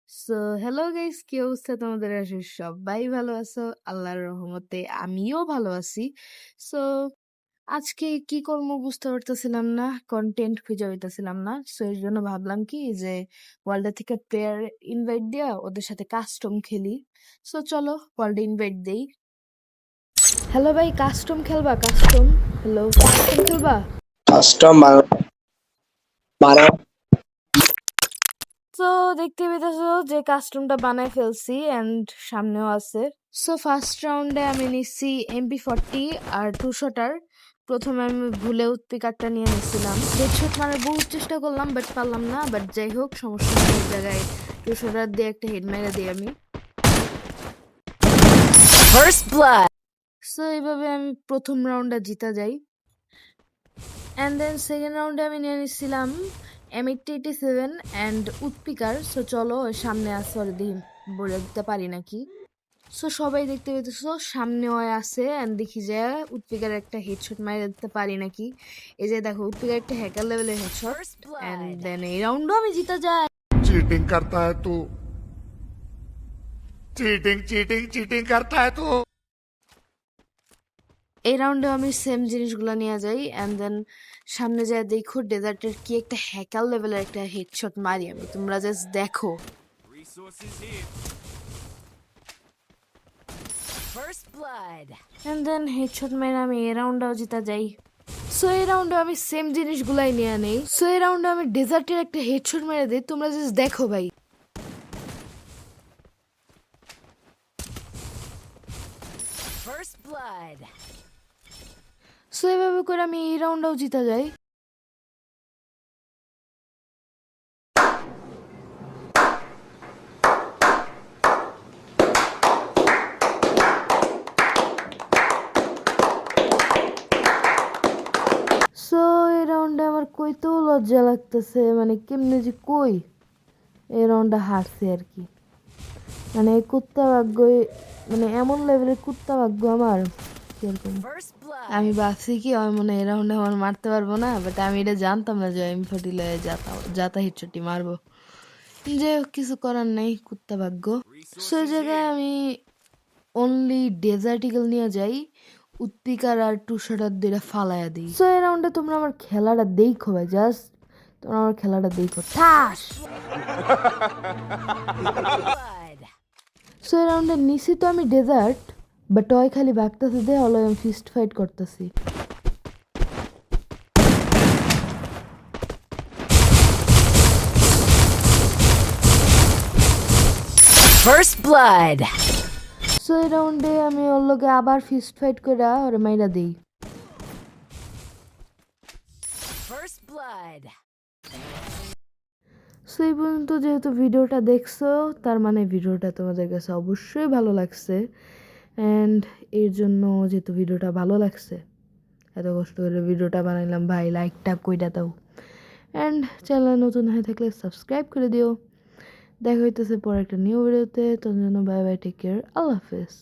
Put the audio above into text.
So hello guys, কি অবস্থা তোমাদের? আসলে সবাই ভালো আছো? আল্লাহর রহমতে আমিও ভালো আছি। সো আজকে কি করবো বুঝতে পারতেছিলাম না, কন্টেন্ট খুঁজে পাইতেছিলাম না। সো এর জন্য ভাবলাম কি যে ওয়ার্ল্ডে থেকে প্লেয়ার ইনভাইট দিয়া ওদের সাথে কাস্টম খেলি। সো চলো ওয়ার্ল্ডে ইনভাইট দেই। হ্যালো ভাই, কাস্টম খেলবা? কাস্টম, হ্যালো, কাস্টম খেলবা? কাস্টম বানাও। তো দেখতে পেতেছো যে কাস্টমটা বানাই ফেলছি এন্ড সামনেও আছে। সো ফার্স্ট রাউন্ডে আমি নিচ্ছি MP40 আর 2 শটার। প্রথমে আমি ভুলে উৎপিকারটা নিয়ে নিচ্ছিলাম, হেডশট মানে বহুত চেষ্টা করলাম বাট পারলাম না। বাট যাই হোক, সমস্যা নেই, এই জায়গায় 2 শটার দিয়ে একটা হেড মেরে দিই আমি। First blood. সো এইভাবে আমি প্রথম রাউন্ডটা জিতা যাই। অ্যান্ড দেন সেকেন্ড রাউন্ডে আমি নিয়ে নিচ্ছিলাম M8087 অ্যান্ড উৎপিকার। সো চলো ওর সামনে আসে, ওর দিই বলে দিতে পারি নাকি। সো সবাই দেখতে পেতেছো সামনে ওই আছে এন্ড দেখি যে উৎপিকার একটা হেডশট মাইরে দিতে পারি নাকি। এই যে দেখো, উৎপিকার একটা হ্যাকার লেভেলের headshot. First and blood. Then এই রাউন্ডও আমি জিতা যাই। चीटिंग करता है तू चीटिंग चीटिंग चीटिंग करता है तू এই রাউন্ডে আমি সেম জিনিসগুলো নিয়ে যাই এন্ড দেন সামনে যায় দেখো ডেজার্টের কি একটা হ্যাকার লেভেলের একটা হেডশট মারি আমি, তোমরা জাস্ট দেখো। First blood. And then headshot মেরে আমি এই রাউন্ডটাও জিতা যাই। সো এই রাউন্ডে আমি সেম জিনিসগুলাই নিয়ে নেই। সো এই রাউন্ডে আমি ডেজার্টের একটা হেডশট মেরে দিই, তোমরা জাস্ট দেখো ভাই। First blood. সো এভাবে করে আমি এই রাউন্ডটাও জিতা যাই। সো এই রাউন্ডে আমার কইতেও লজ্জা লাগতেছে, মানে কেমনে যে কই এই রাউন্ডটা হারছি আর কি। মানে এই কুত্তা ভাগ্য, মানে এমন লেভেলের কুত্তা ভাগ্য আমার কিরকম। First আমি blood. ভাবছি কি আমি মনে হয় এই রাউন্ডে আমার মারতে পারবো না, বাট আমি এটা জানতাম না যে M40 লয়ে যাতা হিটশটটি মারবো। যে কিছু করার নাই, কুত্তা ভাগ্য। সে জায়গায় আমি অনলি ডেজার্ট ইগল নিয়ে যাই, উৎপিকার আর 2 শটার দুইটা ফালাইয়া দিই। সো এই রাউন্ডে তোমরা আমার খেলাটা দেখো ভাই, জাস্ট তোমরা আমার খেলাটা দেখো। ঠাস! Blood. সো এই রাউন্ডে নিছি তো আমি ডেজার্ট, বাট ওই খালি ভাগতেছে দে হলো আমি ফিস্ট ফাইট করতেছি। First blood. সো এই রাউন্ডে আমি ওর লগে আবার ফিস্ট ফাইট করে ওরে মাইরা দিই। First blood. সো এই পর্যন্ত যেহেতু ভিডিওটা দেখছো, তার মানে ভিডিওটা তোমাদের কাছে অবশ্যই ভালো লাগছে। অ্যান্ড এর জন্য যেহেতু ভিডিওটা ভালো লাগছে, এত কষ্ট করে ভিডিওটা বানাইলাম ভাই, লাইকটা কইরা দাও। অ্যান্ড চ্যানেল নতুন হয়ে থাকলে সাবস্ক্রাইব করে দিও। দেখা হইতেছে পরে একটা নিউ ভিডিওতে, তোর জন্য বাই বাই, টেক কেয়ার, আল্লাহ হাফেজ।